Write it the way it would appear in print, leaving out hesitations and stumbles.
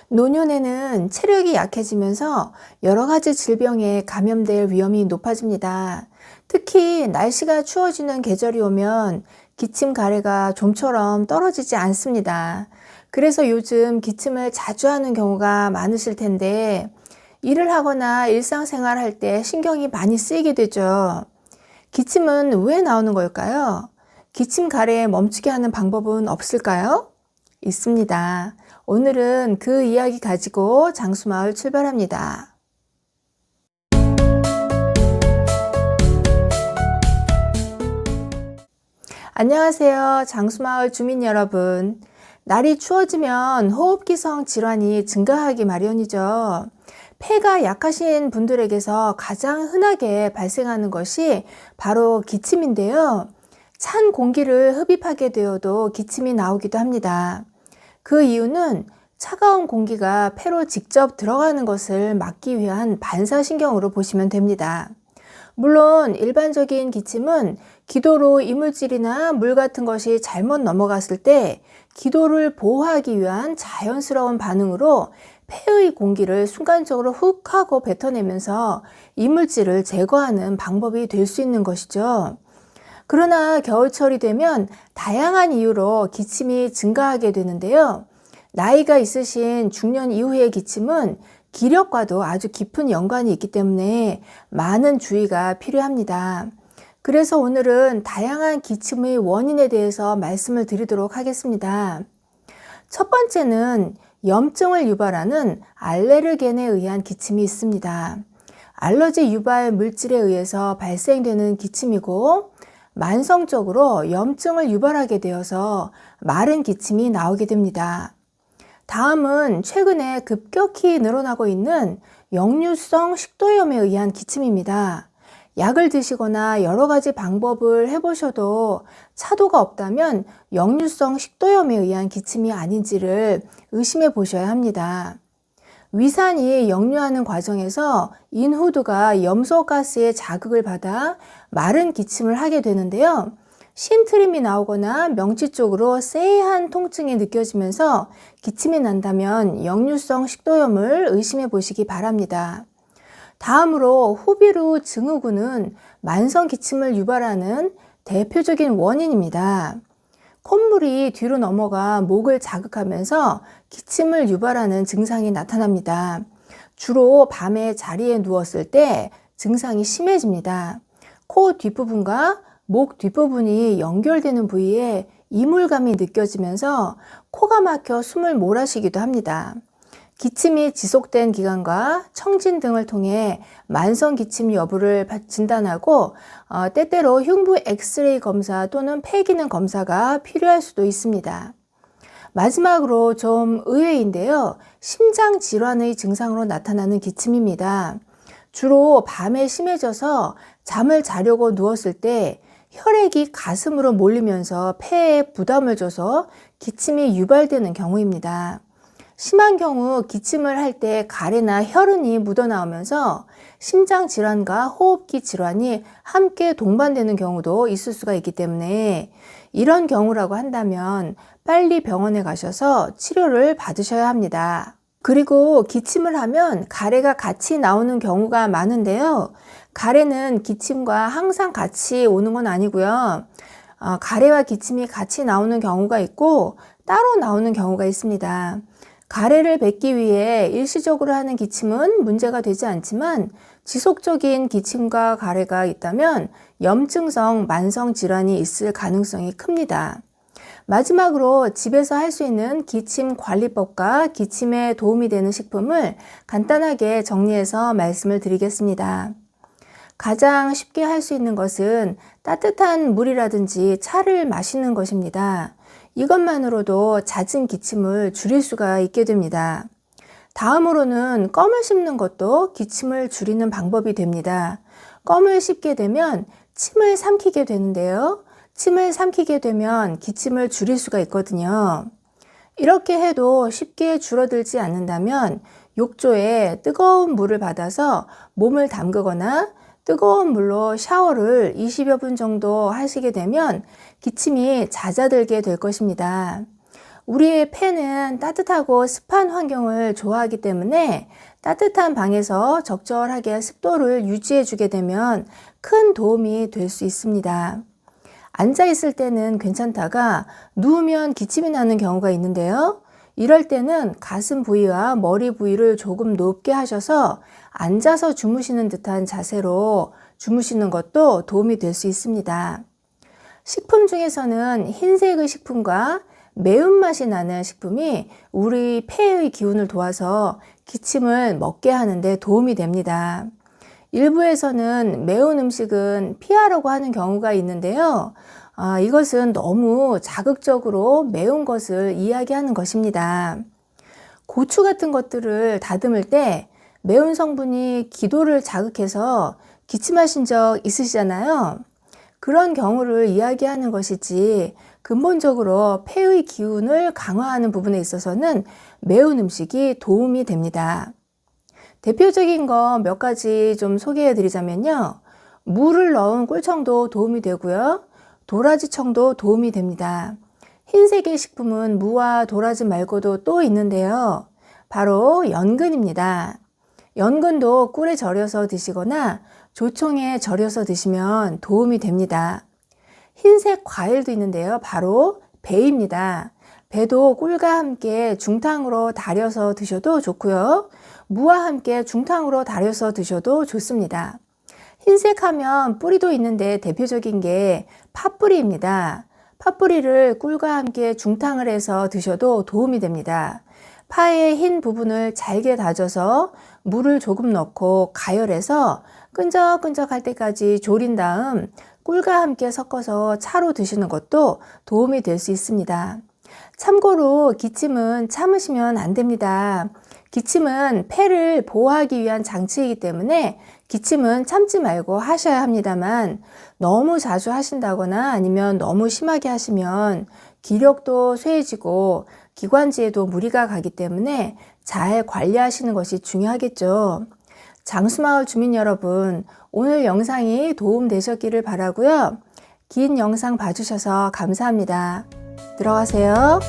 노년에는 체력이 약해지면서 여러 가지 질병에 감염될 위험이 높아집니다. 특히 날씨가 추워지는 계절이 오면 기침 가래가 좀처럼 떨어지지 않습니다. 그래서 요즘 기침을 자주 하는 경우가 많으실 텐데 일을 하거나 일상생활 할 때 신경이 많이 쓰이게 되죠. 기침은 왜 나오는 걸까요? 기침 가래 멈추게 하는 방법은 없을까요? 있습니다. 오늘은 그 이야기 가지고 장수마을 출발합니다. 안녕하세요. 장수마을 주민 여러분. 날이 추워지면 호흡기성 질환이 증가하기 마련이죠. 폐가 약하신 분들에게서 가장 흔하게 발생하는 것이 바로 기침인데요. 찬 공기를 흡입하게 되어도 기침이 나오기도 합니다. 그 이유는 차가운 공기가 폐로 직접 들어가는 것을 막기 위한 반사신경으로 보시면 됩니다. 물론 일반적인 기침은 기도로 이물질이나 물 같은 것이 잘못 넘어갔을 때 기도를 보호하기 위한 자연스러운 반응으로 폐의 공기를 순간적으로 훅 하고 뱉어내면서 이물질을 제거하는 방법이 될 수 있는 것이죠. 그러나 겨울철이 되면 다양한 이유로 기침이 증가하게 되는데요. 나이가 있으신 중년 이후의 기침은 기력과도 아주 깊은 연관이 있기 때문에 많은 주의가 필요합니다. 그래서 오늘은 다양한 기침의 원인에 대해서 말씀을 드리도록 하겠습니다. 첫 번째는 염증을 유발하는 알레르겐에 의한 기침이 있습니다. 알러지 유발 물질에 의해서 발생되는 기침이고 만성적으로 염증을 유발하게 되어서 마른 기침이 나오게 됩니다. 다음은 최근에 급격히 늘어나고 있는 역류성 식도염에 의한 기침입니다. 약을 드시거나 여러 가지 방법을 해보셔도 차도가 없다면 역류성 식도염에 의한 기침이 아닌지를 의심해 보셔야 합니다. 위산이 역류하는 과정에서 인후두가 염소가스의 자극을 받아 마른 기침을 하게 되는데요. 심트림이 나오거나 명치 쪽으로 세이한 통증이 느껴지면서 기침이 난다면 역류성 식도염을 의심해 보시기 바랍니다. 다음으로 후비루 증후군은 만성 기침을 유발하는 대표적인 원인입니다. 콧물이 뒤로 넘어가 목을 자극하면서 기침을 유발하는 증상이 나타납니다. 주로 밤에 자리에 누웠을 때 증상이 심해집니다. 코 뒷부분과 목 뒷부분이 연결되는 부위에 이물감이 느껴지면서 코가 막혀 숨을 몰아쉬기도 합니다. 기침이 지속된 기간과 청진 등을 통해 만성 기침 여부를 진단하고 때때로 흉부 엑스레이 검사 또는 폐기능 검사가 필요할 수도 있습니다. 마지막으로 좀 의외인데요. 심장 질환의 증상으로 나타나는 기침입니다. 주로 밤에 심해져서 잠을 자려고 누웠을 때 혈액이 가슴으로 몰리면서 폐에 부담을 줘서 기침이 유발되는 경우입니다. 심한 경우 기침을 할 때 가래나 혈흔이 묻어나오면서 심장 질환과 호흡기 질환이 함께 동반되는 경우도 있을 수가 있기 때문에 이런 경우라고 한다면 빨리 병원에 가셔서 치료를 받으셔야 합니다. 그리고 기침을 하면 가래가 같이 나오는 경우가 많은데요. 가래는 기침과 항상 같이 오는 건 아니고요. 가래와 기침이 같이 나오는 경우가 있고 따로 나오는 경우가 있습니다. 가래를 뱉기 위해 일시적으로 하는 기침은 문제가 되지 않지만 지속적인 기침과 가래가 있다면 염증성 만성 질환이 있을 가능성이 큽니다. 마지막으로 집에서 할 수 있는 기침 관리법과 기침에 도움이 되는 식품을 간단하게 정리해서 말씀을 드리겠습니다. 가장 쉽게 할 수 있는 것은 따뜻한 물이라든지 차를 마시는 것입니다. 이것만으로도 잦은 기침을 줄일 수가 있게 됩니다. 다음으로는 껌을 씹는 것도 기침을 줄이는 방법이 됩니다. 껌을 씹게 되면 침을 삼키게 되는데요. 침을 삼키게 되면 기침을 줄일 수가 있거든요. 이렇게 해도 쉽게 줄어들지 않는다면 욕조에 뜨거운 물을 받아서 몸을 담그거나 뜨거운 물로 샤워를 20여 분 정도 하시게 되면 기침이 잦아들게 될 것입니다. 우리의 폐는 따뜻하고 습한 환경을 좋아하기 때문에 따뜻한 방에서 적절하게 습도를 유지해 주게 되면 큰 도움이 될 수 있습니다. 앉아 있을 때는 괜찮다가 누우면 기침이 나는 경우가 있는데요. 이럴 때는 가슴 부위와 머리 부위를 조금 높게 하셔서 앉아서 주무시는 듯한 자세로 주무시는 것도 도움이 될 수 있습니다. 식품 중에서는 흰색의 식품과 매운맛이 나는 식품이 우리 폐의 기운을 도와서 기침을 먹게 하는데 도움이 됩니다. 일부에서는 매운 음식은 피하라고 하는 경우가 있는데요. 이것은 너무 자극적으로 매운 것을 이야기하는 것입니다. 고추 같은 것들을 다듬을 때 매운 성분이 기도를 자극해서 기침하신 적 있으시잖아요. 그런 경우를 이야기하는 것이지 근본적으로 폐의 기운을 강화하는 부분에 있어서는 매운 음식이 도움이 됩니다. 대표적인 거 몇 가지 좀 소개해 드리자면요. 물을 넣은 꿀청도 도움이 되고요. 도라지청도 도움이 됩니다. 흰색의 식품은 무와 도라지 말고도 또 있는데요. 바로 연근입니다. 연근도 꿀에 절여서 드시거나 조청에 절여서 드시면 도움이 됩니다. 흰색 과일도 있는데요. 바로 배입니다. 배도 꿀과 함께 중탕으로 달여서 드셔도 좋고요. 무와 함께 중탕으로 달여서 드셔도 좋습니다. 흰색 하면 뿌리도 있는데 대표적인 게 팥뿌리입니다. 팥뿌리를 꿀과 함께 중탕을 해서 드셔도 도움이 됩니다. 파의 흰 부분을 잘게 다져서 물을 조금 넣고 가열해서 끈적끈적할 때까지 졸인 다음 꿀과 함께 섞어서 차로 드시는 것도 도움이 될 수 있습니다. 참고로 기침은 참으시면 안 됩니다. 기침은 폐를 보호하기 위한 장치이기 때문에 기침은 참지 말고 하셔야 합니다만 너무 자주 하신다거나 아니면 너무 심하게 하시면 기력도 쇠해지고 기관지에도 무리가 가기 때문에 잘 관리하시는 것이 중요하겠죠. 장수마을 주민 여러분, 오늘 영상이 도움되셨기를 바라고요. 긴 영상 봐주셔서 감사합니다. 들어가세요.